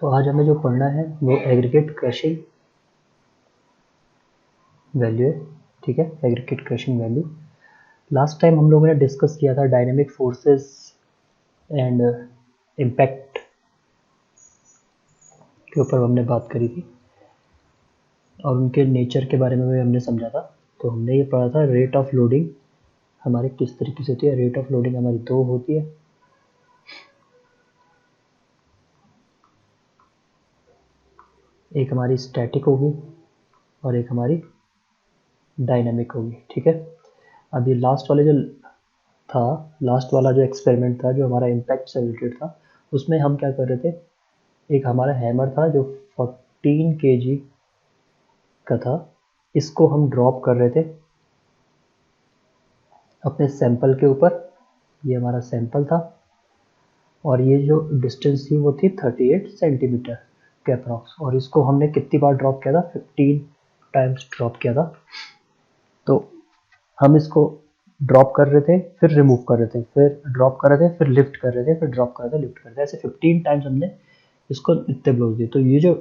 तो आज हमें जो पढ़ना है वो एग्रीगेट क्रशिंग वैल्यू है, ठीक है। Aggregate crushing value last time हम लोगों ने डिस्कस किया था डायनेमिक फोर्सेस एंड इम्पैक्ट के ऊपर हमने बात करी थी और उनके नेचर के बारे में भी हमने समझा था। तो हमने ये पढ़ा था रेट ऑफ लोडिंग हमारे किस तरीके से होती है। रेट ऑफ लोडिंग हमारी दो होती है, एक हमारी स्टैटिक होगी और एक हमारी डायनामिक होगी, ठीक है। अब ये लास्ट वाले जो था, लास्ट वाला जो एक्सपेरिमेंट था जो हमारा इम्पैक्ट से रिलेटेड था, उसमें हम क्या कर रहे थे, एक हमारा हैमर था जो 14 kg का था, इसको हम ड्रॉप कर रहे थे अपने सैंपल के ऊपर। ये हमारा सैंपल था और ये जो डिस्टेंस थी वो थी 38 सेंटीमीटर के अप्रॉक्स, और इसको हमने कितनी बार ड्रॉप किया था, 15 टाइम्स ड्रॉप किया था। तो हम इसको ड्रॉप कर रहे थे, फिर रिमूव कर रहे थे, फिर ड्रॉप कर रहे थे, फिर लिफ्ट कर रहे थे, फिर ड्रॉप कर रहे थे, लिफ्ट कर रहे थे, ऐसे 15 टाइम्स हमने इसको इतने ब्लोज दिए। तो ये जो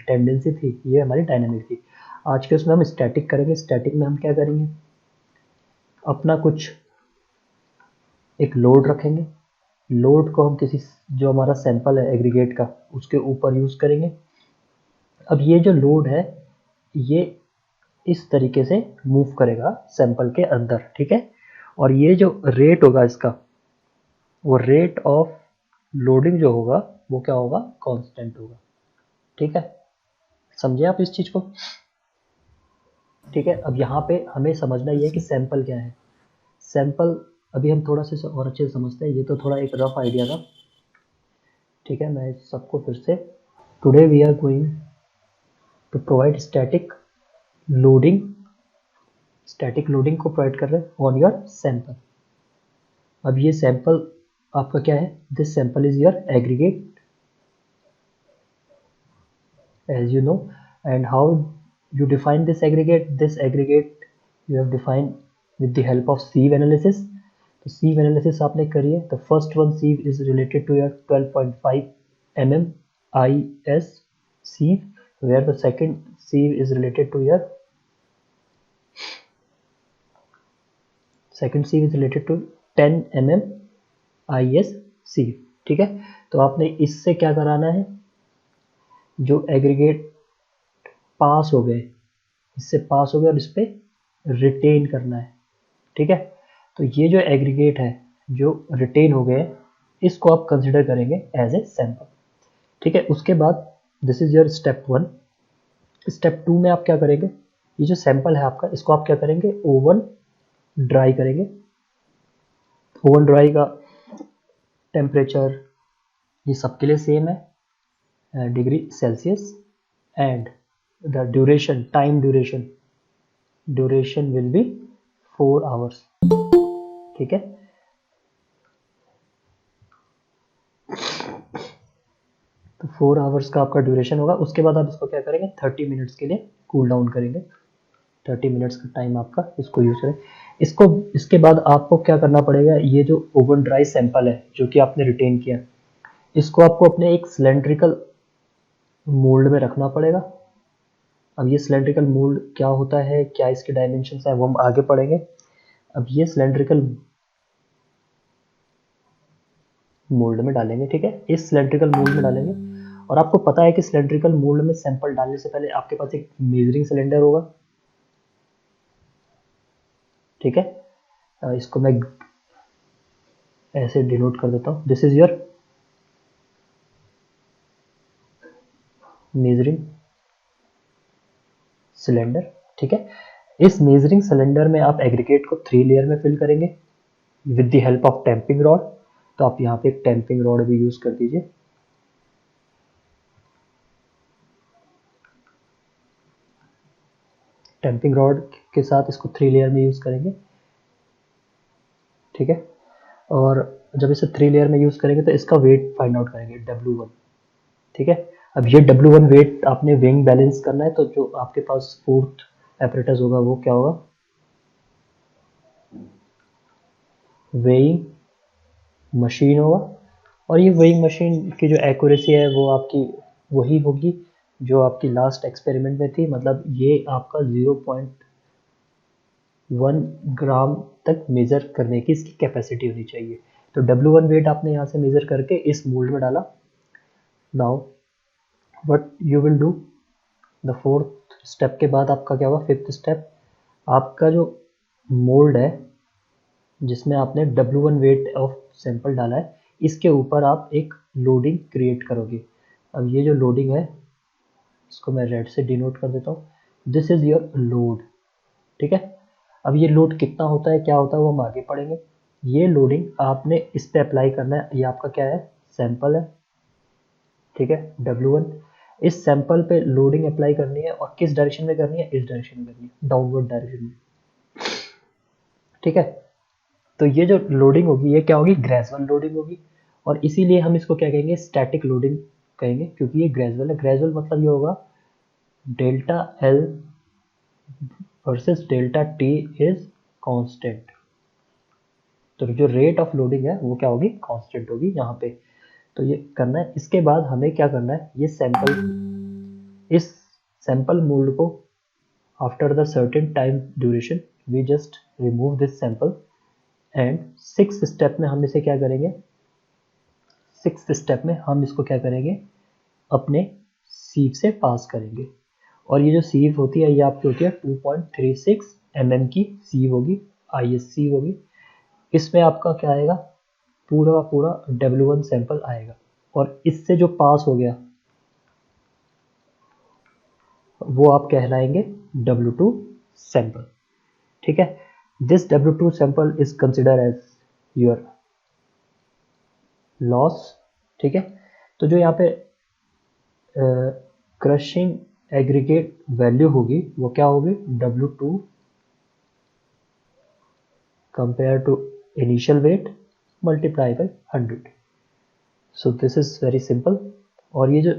टेंडेंसी थी ये हमारी डायनामिक थी। आज के उसमें हम स्टैटिक करेंगे। स्टैटिक में हम क्या करेंगे, अपना कुछ एक लोड रखेंगे, लोड को हम किसी जो हमारा सैंपल है एग्रीगेट का उसके ऊपर यूज़ करेंगे। अब ये जो लोड है ये इस तरीके से मूव करेगा सैंपल के अंदर, ठीक है। और ये जो रेट होगा इसका, वो रेट ऑफ लोडिंग जो होगा वो क्या होगा, कांस्टेंट होगा, ठीक है। समझे आप इस चीज को, ठीक है। अब यहाँ पे हमें समझना ये है कि सैंपल क्या है। सैंपल अभी हम थोड़ा सा और अच्छे से समझते हैं, ये तो थोड़ा एक रफ आइडिया था, ठीक है। मैं सबको फिर से, today we are going to provide static loading को प्रोवाइड कर रहे हैं ऑन योर सैंपल। अब ये सैंपल आपका क्या है, this sample is your aggregate as you know. And how you define this aggregate you have defined with the help of sieve analysis. तो sieve analysis आपने करी है। the first one sieve is related to your 12.5 mm IS sieve, where the second sieve is related to your 10 mm IS sieve, ठीक है। तो आपने इससे क्या कराना है, जो एग्रीगेट पास हो गए, इससे पास हो गया और इस पर रिटेन करना है, ठीक है। तो ये जो एग्रीगेट है जो रिटेन हो गए, इसको आप कंसिडर करेंगे एज ए सैंपल, ठीक है। उसके बाद this is your step 1। Step 2 में आप क्या करेंगे, ये जो सैंपल है आपका इसको आप क्या करेंगे, ओवन ड्राई करेंगे। ओवन ड्राई का टेम्परेचर ये सबके लिए सेम है, degree Celsius, and the duration will be 4 hours, ठीक है। तो 4 आवर्स का आपका ड्यूरेशन होगा। उसके बाद आप इसको क्या करेंगे, 30 मिनट्स के लिए कूल डाउन करेंगे। 30 मिनट्स का टाइम आपका इसको यूज करें। इसके बाद आपको क्या करना पड़ेगा, ये जो ओवन ड्राई सैंपल है जो कि आपने रिटेन किया, इसको आपको अपने एक सिलेंड्रिकल मोल्ड में रखना पड़ेगा। अब ये सिलेंड्रिकल मोल्ड क्या होता है, क्या इसके डायमेंशन है, वो हम आगे पढ़ेंगे। अब ये सिलेंड्रिकल मोल्ड में डालेंगे, ठीक है। इस सिलेंड्रिकल मोल्ड में डालेंगे, और आपको पता है कि सिलेंड्रिकल मोल्ड में सैंपल डालने से पहले आपके पास एक मेजरिंग सिलेंडर होगा, ठीक है। इसको मैं ऐसे डिनोट कर देता हूँ, this is your measuring cylinder, ठीक है। इस मेजरिंग सिलेंडर में आप एग्रीगेट को 3 लेयर में फिल करेंगे with the help of tamping rod. तो आप यहाँ पे एक टैंपिंग रॉड भी यूज कर दीजिए। टैंपिंग रॉड के साथ इसको 3 लेयर में यूज करेंगे, ठीक है। और जब इसे 3 लेयर में यूज करेंगे तो इसका वेट फाइंड आउट करेंगे, W1, ठीक है। अब ये W1 वेट आपने वेइंग बैलेंस करना है, तो जो आपके पास फोर्थ एपरेटस होगा वो क्या होगा, वेइंग मशीन होगा। और ये वेइंग मशीन की जो एक्यूरेसी है वो आपकी वही होगी जो आपकी लास्ट एक्सपेरिमेंट में थी, मतलब ये आपका 0.1 ग्राम तक मेज़र करने की इसकी कैपेसिटी होनी चाहिए। तो W1 वेट आपने यहाँ से मेज़र करके इस मोल्ड में डाला। Now what you will do, the fourth step के बाद आपका क्या हुआ, फिफ्थ स्टेप, आपका जो मोल्ड है जिसमें आपने W1 वेट ऑफ सैंपल डाला है, इसके ऊपर आप एक लोडिंग क्रिएट करोगे। अब ये जो लोडिंग है इसको मैं रेड से डिनोट कर देता हूँ, दिस इज योर लोड, ठीक है। अब ये लोड कितना होता है, क्या होता है, वो हम आगे पढ़ेंगे। ये लोडिंग आपने इस पे अप्लाई करना है, ये आपका क्या है, सैंपल है, ठीक है, W1। इस सैंपल पे लोडिंग अप्लाई करनी है और किस डायरेक्शन में करनी है, इस डायरेक्शन में करनी है, डाउनवर्ड डायरेक्शन में, ठीक है। तो ये जो लोडिंग होगी ये क्या होगी, ग्रेजुअल लोडिंग होगी, और इसीलिए हम इसको क्या कहेंगे, स्टैटिक लोडिंग कहेंगे, क्योंकि ये ग्रेजुअल है। ग्रेजुअल मतलब ये होगा delta L versus delta T is constant. तो जो रेट ऑफ लोडिंग है वो क्या होगी, कांस्टेंट होगी यहाँ पे। तो ये करना है। इसके बाद हमें क्या करना है, ये सैंपल, इस सैंपल मोल्ड को after the certain time duration we just remove this sample, and six step में हम इसे क्या करेंगे, सिक्स स्टेप में हम इसको क्या करेंगे, अपने सीव से पास करेंगे। और ये जो सीव होती है ये आपकी होती है 2.36 mm की सीव होगी, IS सीव होगी। इसमें आपका क्या आएगा, पूरा का पूरा W1 सैंपल आएगा, और इससे जो पास हो गया वो आप कहलाएंगे W2 सैंपल, ठीक है। This W2 sample is consider as your loss, ठीक है। तो जो यहाँ पे क्रशिंग एग्रीगेट वैल्यू होगी वो क्या होगी, W2 compare to initial weight multiply by 100। So this is very simple. और ये जो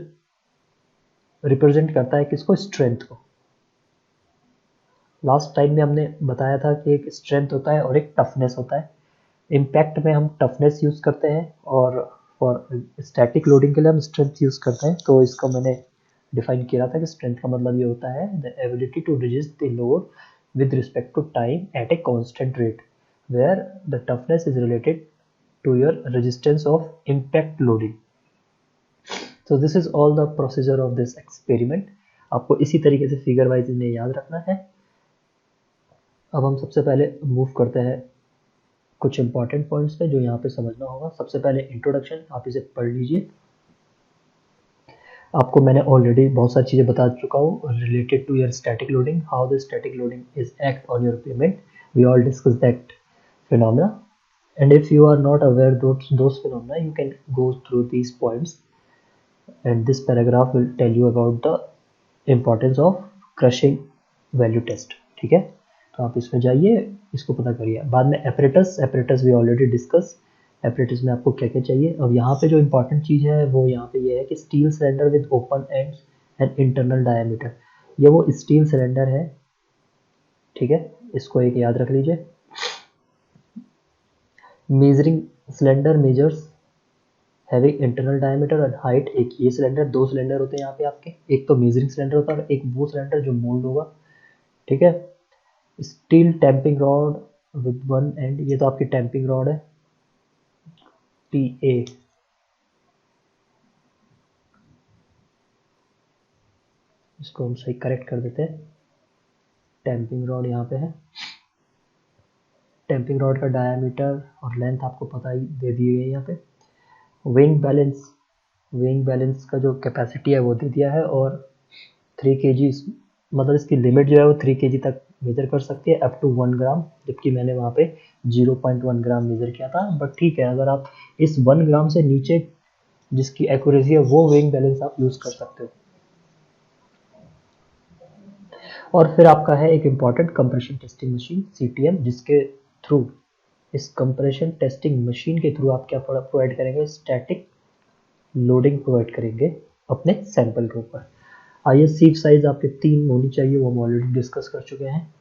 रिप्रेजेंट करता है किसको, स्ट्रेंथ को। लास्ट टाइम में हमने बताया था कि एक स्ट्रेंथ होता है और एक टफनेस होता है। इम्पैक्ट में हम टफनेस यूज़ करते हैं और फॉर स्टैटिक लोडिंग के लिए हम स्ट्रेंथ यूज़ करते हैं। तो इसको मैंने डिफाइन किया था कि स्ट्रेंथ का मतलब ये होता है the ability to resist the load with respect to time at a constant rate, where the toughness is related to your resistance of impact loading. So this is all the procedure of this experiment. आपको इसी तरीके से figure wise इन्हें याद रखना है। अब हम सबसे पहले मूव करते हैं कुछ इंपॉर्टेंट पॉइंट्स पे जो यहाँ पे समझना होगा। सबसे पहले इंट्रोडक्शन, आप इसे पढ़ लीजिए। आपको मैंने ऑलरेडी बहुत सारी चीज़ें बता चुका हूँ related to your static loading, how the static loading is act on your pavement, we all discuss that phenomena. And if you are not aware those phenomena, you can go through these points, and this paragraph will tell you about the importance of crushing value test, ठीक है। तो आप इसमें जाइए, इसको पता करिए। बाद में apparatus we already discuss, apparatus में आपको क्या क्या चाहिए। अब यहाँ पे जो इंपॉर्टेंट चीज़ है वो यहाँ पे ये है कि steel cylinder with open ends and internal diameter, ये वो स्टील सिलेंडर है, ठीक है, इसको एक याद रख लीजिए। Measuring cylinder measures having internal diameter and height, एक ये सिलेंडर, दो सिलेंडर होते हैं यहाँ पे आपके, एक तो मेजरिंग सिलेंडर होता है, एक वो सिलेंडर जो मोल्ड होगा, ठीक है। Steel tamping rod with one and, ये तो आपकी टैंपिंग रॉड है, TA, इसको हम सही करेक्ट कर देते हैं, टैंपिंग रॉड यहाँ पे है। टैंपिंग रॉड का डायमीटर और लेंथ आपको पता ही दे दिए गए यहाँ पे। वेइंग बैलेंस का जो कैपेसिटी है वो दे दिया है, और 3 kg, मतलब इसकी लिमिट जो है वो 3 kg तक मेजर कर सकती है, अप टू 1 ग्राम, जबकि मैंने वहाँ पे 0.1 ग्राम मेजर किया था। बट ठीक है, अगर आप इस 1 ग्राम से नीचे जिसकी एक्यूरेसी है वो वेइंग बैलेंस आप यूज़ कर सकते हो। और फिर आपका है एक important compression testing machine, CTM, जिसके थ्रू, इस कंप्रेशन टेस्टिंग मशीन के थ्रू आप क्या प्रोवाइड करेंगे, स्टैटिक लोडिंग प्रोवाइड करेंगे अपने सैंपल के ऊपर। IS सीव साइज आपके 3 होनी चाहिए, वो हम ऑलरेडी डिस्कस कर चुके हैं।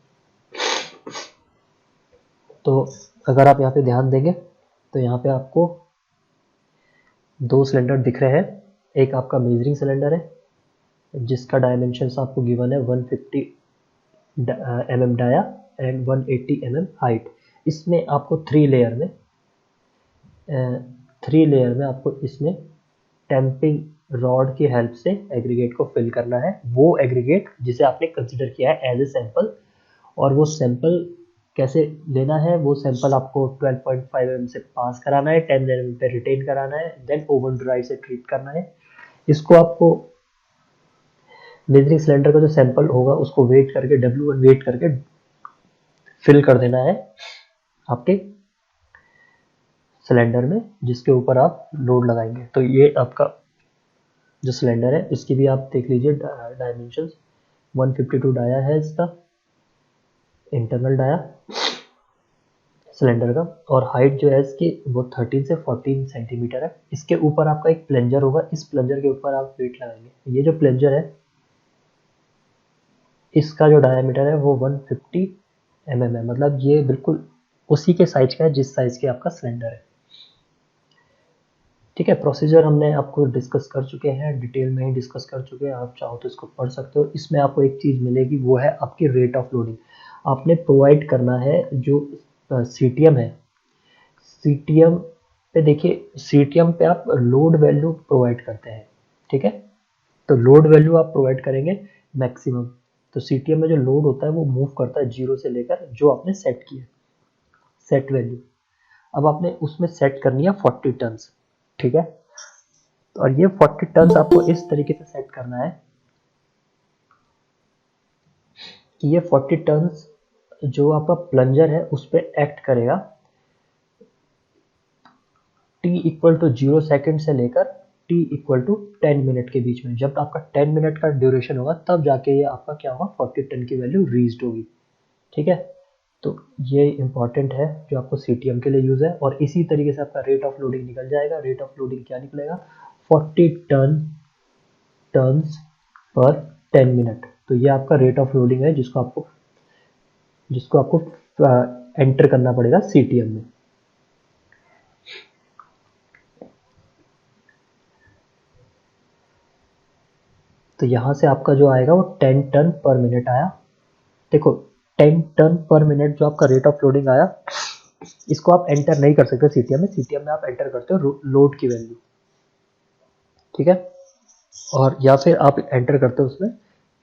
तो अगर आप यहाँ पे ध्यान देंगे तो यहाँ पे आपको 2 सिलेंडर दिख रहे हैं, एक आपका मेजरिंग सिलेंडर है जिसका डायमेंशंस आपको गिवन है 150 mm dia and 180 mm height. इसमें आपको थ्री लेयर में आपको इसमें टैंपिंग रॉड की हेल्प से एग्रीगेट को फिल करना है, वो एग्रीगेट जिसे आपने कंसिडर किया है एज ए सैंपल। और वो सैंपल कैसे लेना है, वो सैंपल आपको 12.5 mm से पास कराना है, 10 mm पे रिटेन कराना है, देन ओवन ड्राई से ट्रीट करना है। इसको आपको मेजरिंग सिलेंडर का जो सैंपल होगा उसको वेट करके W1 वेट करके फिल कर देना है आपके सिलेंडर में जिसके ऊपर आप लोड लगाएंगे। तो ये आपका जो सिलेंडर है इसकी भी आप देख लीजिए डायमेंशंस। 152 डाया है इसका इंटरनल डाया सिलेंडर का, और हाइट जो है इसकी वो 13 से 14 सेंटीमीटर है। इसके ऊपर आपका एक प्लंजर होगा, इस प्लंजर के ऊपर आप वेट लगाएंगे। ये जो प्लंजर है इसका जो डायमीटर है वो 150 mm है, मतलब ये बिल्कुल उसी के साइज का है जिस साइज के आपका सिलेंडर है। ठीक है, प्रोसीजर हमने आपको डिस्कस कर चुके हैं, डिटेल में ही डिस्कस कर चुके हैं, आप चाहो तो इसको पढ़ सकते हो। इसमें आपको एक चीज़ मिलेगी वो है आपकी रेट ऑफ लोडिंग। आपने प्रोवाइड करना है जो CTM है, CTM पे देखिए, CTM पे आप लोड वैल्यू प्रोवाइड करते हैं। ठीक है, तो लोड वैल्यू आप प्रोवाइड करेंगे मैक्सिमम। तो CTM में जो लोड होता है वो मूव करता है 0 से लेकर जो आपने सेट किया, सेट वैल्यू। अब आपने उसमें सेट करनी है 40 टन्स। ठीक है, और ये 40 टन्स आपको इस तरीके से सेट करना है कि ये 40 टन्स जो आपका प्लंजर है उस पर एक्ट करेगा t इक्वल टू 0 सेकेंड से लेकर t इक्वल टू 10 मिनट के बीच में। जब आपका 10 मिनट का ड्यूरेशन होगा तब जाके ये आपका क्या होगा, 40 टन की वैल्यू रीच्ड होगी। ठीक है, तो ये इंपॉर्टेंट है जो आपको CTM के लिए यूज है। और इसी तरीके से आपका रेट ऑफ लोडिंग निकल जाएगा। रेट ऑफ लोडिंग क्या निकलेगा, 40 टन्स पर 10 मिनट। तो ये आपका रेट ऑफ लोडिंग है जिसको आपको एंटर करना पड़ेगा CTM में। तो यहाँ से आपका जो आएगा वो 10 टन पर मिनट आया। देखो 10 टन पर मिनट जो आपका रेट ऑफ लोडिंग आया, इसको आप एंटर नहीं कर सकते CTM में। CTM में आप एंटर करते हो लोड की वैल्यू। ठीक है, और या फिर आप एंटर करते हो उसमें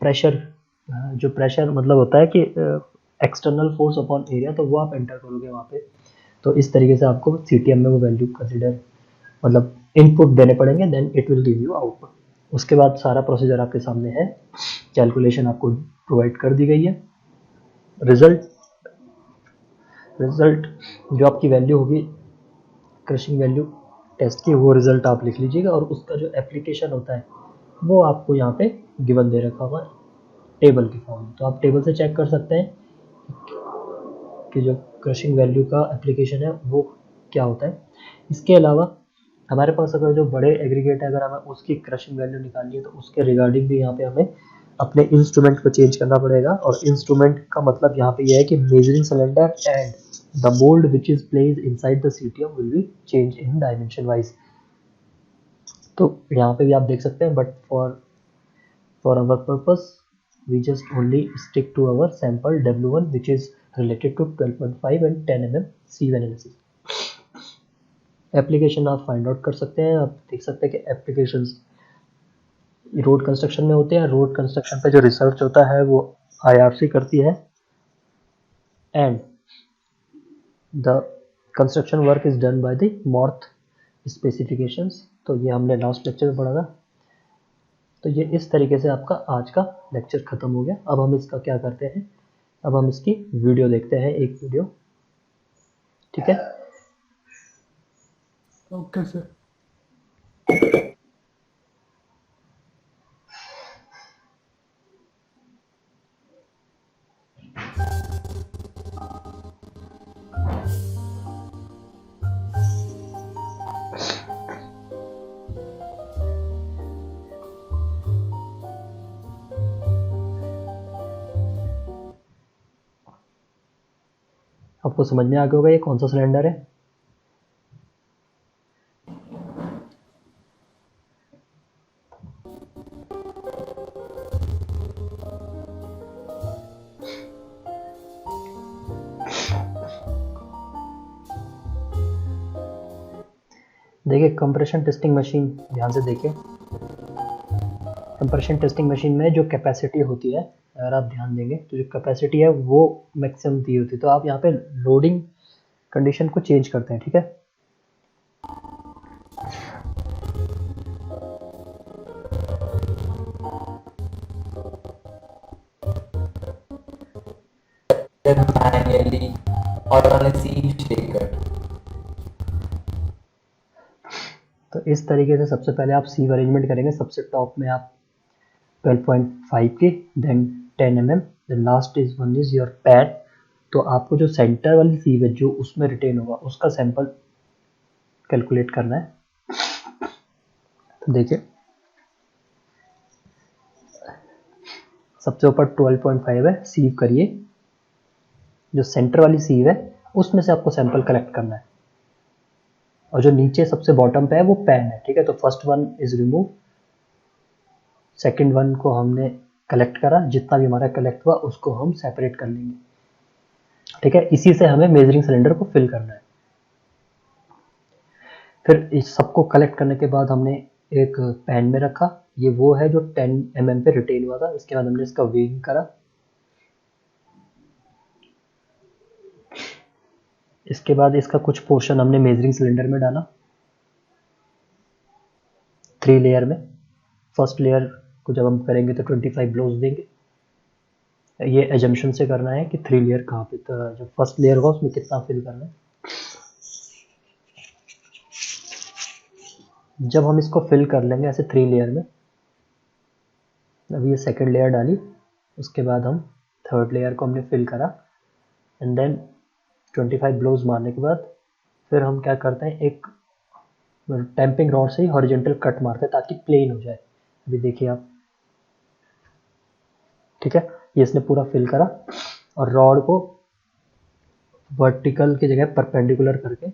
प्रेशर, जो प्रेशर मतलब होता है कि एक्सटर्नल फोर्स अपॉन एरिया, तो वो आप एंटर करोगे वहाँ पे। तो इस तरीके से आपको CTM में वो वैल्यू कंसिडर मतलब इनपुट देने पड़ेंगे, then it will give you output. उसके बाद सारा प्रोसीजर आपके सामने है, कैलकुलेशन आपको प्रोवाइड कर दी गई है। रिजल्ट जो आपकी वैल्यू होगी क्रशिंग वैल्यू टेस्ट की, वो रिजल्ट आप लिख लीजिएगा। और उसका जो एप्लीकेशन होता है वो आपको यहाँ पे गिवन दे रखा हुआ है टेबल के फॉर्म में। तो आप टेबल से चेक कर सकते हैं कि जो क्रशिंग वैल्यू का एप्लीकेशन है वो क्या होता है। इसके अलावा हमारे पास अगर जो बड़े एग्रीगेट है, अगर हमें उसकी क्रशिंग वैल्यू निकालनी है तो उसके रिगार्डिंग भी यहाँ पे हमें अपने इंस्ट्रूमेंट को चेंज करना पड़ेगा। और इंस्ट्रूमेंट का मतलब यहाँ पे यह है कि measuring cylinder and the mould which is placed inside the CTM will be change in dimension wise. तो यहाँ पे भी आप देख सकते हैं, but for our purpose we just only stick to our sample W1 which is related to 12.5 and 10 mm sieve analysis. Application आप find out कर सकते हैं। आप देख सकते हैं कि एप्लीकेशंस रोड कंस्ट्रक्शन में होते हैं। रोड कंस्ट्रक्शन पे जो रिसर्च होता है वो IRC करती है, and the construction work is done by the मॉर्थ specifications. तो ये हमने लास्ट लेक्चर में पढ़ा था। तो ये इस तरीके से आपका आज का लेक्चर खत्म हो गया। अब हम इसका क्या करते हैं, अब हम इसकी वीडियो देखते हैं, एक वीडियो। ठीक है, ओके सर। आपको समझ में आ गया होगा ये कौन सा सिलेंडर है। देखिए कंप्रेशन टेस्टिंग मशीन, ध्यान से देखिए, कंप्रेशन टेस्टिंग मशीन में जो कैपेसिटी होती है, अगर आप ध्यान देंगे तो जो कैपेसिटी है वो मैक्सिमम दी होती है। तो आप यहाँ पे लोडिंग कंडीशन को चेंज करते हैं, ठीक है। manually or on a sieve shaker. तो इस तरीके से सबसे पहले आप सीव अरेंजमेंट करेंगे। सबसे टॉप में आप 12.5 की, then 10 mm, then last is one is your pad. तो आपको जो सेंटर वाली सीव है जो उसमें रिटेन होगा उसका सैंपल कैलकुलेट करना है। तो देखिए सबसे ऊपर 12.5 है, सीव करिए, जो सेंटर वाली सीव है उसमें से आपको सैंपल कलेक्ट करना है, और जो नीचे सबसे बॉटम पे है वो पैन है, ठीक है। तो first one is remove, second one को हमने कलेक्ट करा, जितना भी हमारा कलेक्ट हुआ उसको हम सेपरेट कर लेंगे, ठीक है। इसी से हमें मेजरिंग सिलेंडर को फिल करना है। फिर इस सबको कलेक्ट करने के बाद हमने एक पैन में रखा, ये वो है जो 10 mm पे रिटेन हुआ था। इसके बाद हमने इसका वेइंग करा, इसके बाद इसका कुछ पोर्शन हमने मेजरिंग सिलेंडर में डाला 3 लेयर में। फर्स्ट लेयर को जब हम करेंगे तो 25 ब्लोज देंगे। ये एजम्पशन से करना है कि 3 लेयर कहाँ पे, तो जो फर्स्ट लेयर होगा उसमें कितना फिल करना है। जब हम इसको फिल कर लेंगे ऐसे 3 लेयर में, अभी ये सेकंड लेयर डाली, उसके बाद हम थर्ड लेयर को हमने फिल करा, एंड देन 25 ब्लोज मारने के बाद फिर हम क्या करते हैं, एक टैंपिंग रॉड से ही हॉरिजॉन्टल कट मारते हैं ताकि प्लेन हो जाए। अभी देखिए आप, ठीक है, ये इसने पूरा फिल करा और रॉड को वर्टिकल की जगह परपेंडिकुलर करके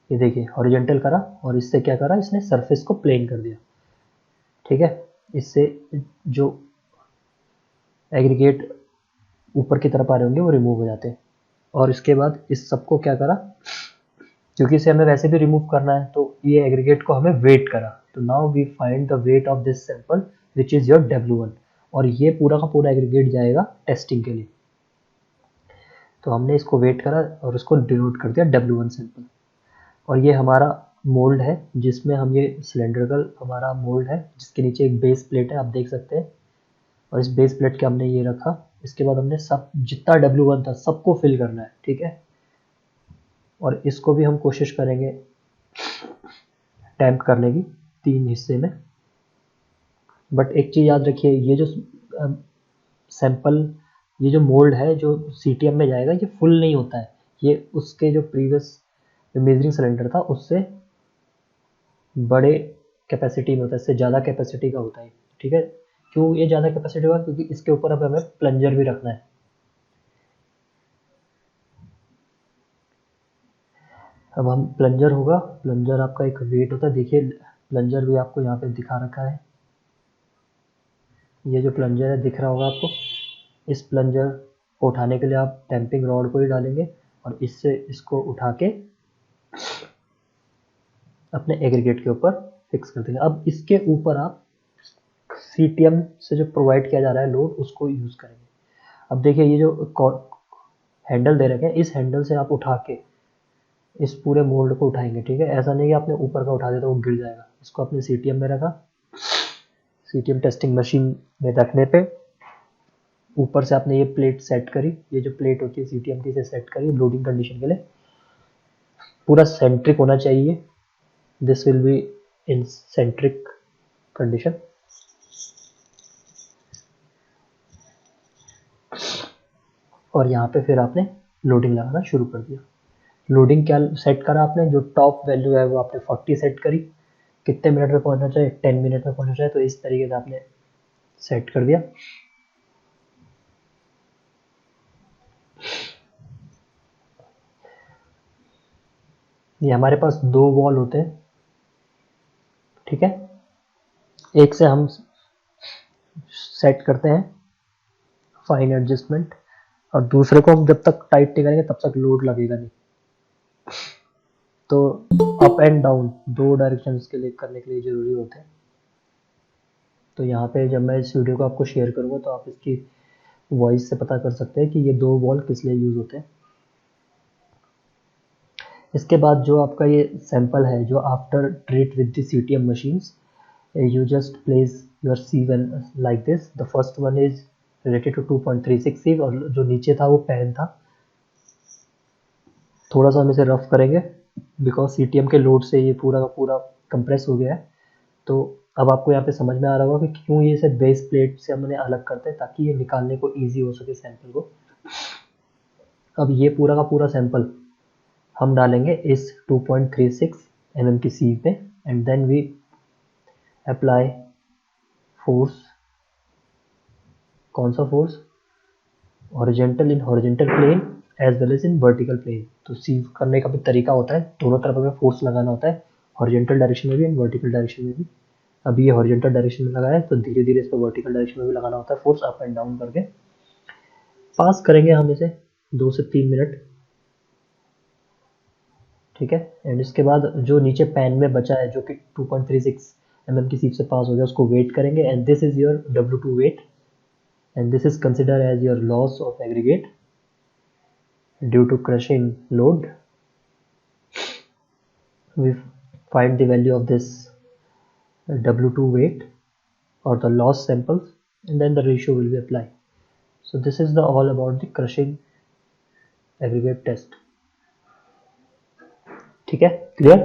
ये देखिए हॉरिजॉन्टल करा, और इससे क्या करा, इसने सरफेस को प्लेन कर दिया, ठीक है। इससे जो एग्रीगेट ऊपर की तरफ आ रहे होंगे वो रिमूव हो जाते हैं। और इसके बाद इस सबको क्या करा, क्योंकि इसे हमें वैसे भी रिमूव करना है, तो ये एग्रीगेट को हमें वेट करा। तो now we find the weight of this sample which is your W1, और ये पूरा का पूरा एग्रीगेट जाएगा टेस्टिंग के लिए। तो हमने इसको वेट करा और इसको डिनोट कर दिया W1 सैंपल। और ये हमारा मोल्ड है जिसमें हम ये सिलेंड्रिकल हमारा मोल्ड है, जिसके नीचे एक बेस प्लेट है, आप देख सकते हैं। और इस बेस प्लेट के हमने ये रखा। इसके बाद हमने सब जितना W1 था सबको फिल करना है, ठीक है। और इसको भी हम कोशिश करेंगे टैंप करने की 3 हिस्से में। बट एक चीज़ याद रखिए, ये जो सैंपल, ये जो मोल्ड है जो CTM में जाएगा, ये फुल नहीं होता है, ये उसके जो प्रीवियस मेजरिंग सिलेंडर था उससे बड़े कैपेसिटी में होता है, इससे ज़्यादा कैपेसिटी का होता है, ठीक है। क्यों ये ज़्यादा कैपेसिटी होगा, क्योंकि इसके ऊपर अब हमें प्लंजर भी रखना है। अब हम प्लंजर होगा, प्लंजर आपका एक वेट होता है, देखिए प्लंजर भी आपको यहाँ पे दिखा रखा है। ये जो प्लंजर है दिख रहा होगा आपको, इस प्लंजर को उठाने के लिए आप टैंपिंग रॉड को ही डालेंगे और इससे इसको उठा के अपने एग्रीगेट के ऊपर फिक्स कर देंगे। अब इसके ऊपर आप CTM से जो प्रोवाइड किया जा रहा है लोड उसको यूज़ करेंगे। अब देखिए ये जो हैंडल दे रखे हैं, इस हैंडल से आप उठा के इस पूरे मोल्ड को उठाएंगे, ठीक है। ऐसा नहीं कि आपने ऊपर का उठा दिया तो वो गिर जाएगा। इसको अपने CTM में रखा, CTM टेस्टिंग मशीन में रखने पे ऊपर से आपने ये प्लेट सेट करी, ये जो प्लेट होती है CTM की, इसे सेट करी लोडिंग कंडीशन के लिए। पूरा सेंट्रिक होना चाहिए, this will be in centric condition. और यहाँ पे फिर आपने लोडिंग लगाना शुरू कर दिया। लोडिंग क्या सेट करा आपने, जो टॉप वैल्यू है वो आपने 40 सेट करी, कितने मिनट में पहुंचना चाहिए, 10 मिनट में पहुंचना चाहिए, तो इस तरीके से आपने सेट कर दिया। ये हमारे पास 2 वॉल होते हैं, ठीक है। एक से हम सेट करते हैं फाइन एडजस्टमेंट, और दूसरे को हम जब तक टाइट नहीं करेंगे तब तक लोड लगेगा नहीं। तो अप एंड डाउन दो डायरेक्शंस के लिए करने के लिए ज़रूरी होते हैं। तो यहाँ पे जब मैं इस वीडियो को आपको शेयर करूँगा तो आप इसकी वॉइस से पता कर सकते हैं कि ये दो बॉल किस लिए यूज़ होते हैं। इसके बाद जो आपका ये सैंपल है, जो after treat with the CTM machines, you just place your sieve like this. The first one is related to 2.36 sieve और जो नीचे था वो पैन था। थोड़ा सा हम इसे रफ करेंगे बिकॉज CTM के लोड से ये पूरा का पूरा कंप्रेस हो गया है। तो अब आपको यहाँ पे समझ में आ रहा होगा कि क्यों ये इसे बेस प्लेट से हमने अलग करते हैं, ताकि ये निकालने को ईजी हो सके सैंपल को। अब ये पूरा का पूरा सैंपल हम डालेंगे इस 2.36 mm की सीव पे and then we apply force. कौन सा force? Horizontal in horizontal plane as well as in vertical plane. तो सीव करने का भी तरीका होता है, दोनों तरफ हमें फोर्स लगाना होता है, हॉरिजेंटल डायरेक्शन में भी एंड वर्टिकल डायरेक्शन में भी। अभी ये हॉरिजेंटल डायरेक्शन में लगाया है तो धीरे धीरे इस पर वर्टिकल डायरेक्शन में भी लगाना होता है फोर्स, अप एंड डाउन करके। पास करेंगे हम इसे 2 से 3 मिनट, ठीक है। एंड इसके बाद जो नीचे पैन में बचा है जो कि 2.36 mm की सीव से पास हो गया, उसको वेट करेंगे and this is your W2 weight and this is considered as your loss of aggregate due to crushing load. We find the value of this W2 weight or the loss samples and then the ratio will be applied. So this is the all about the crushing aggregate test. ठीक है, clear?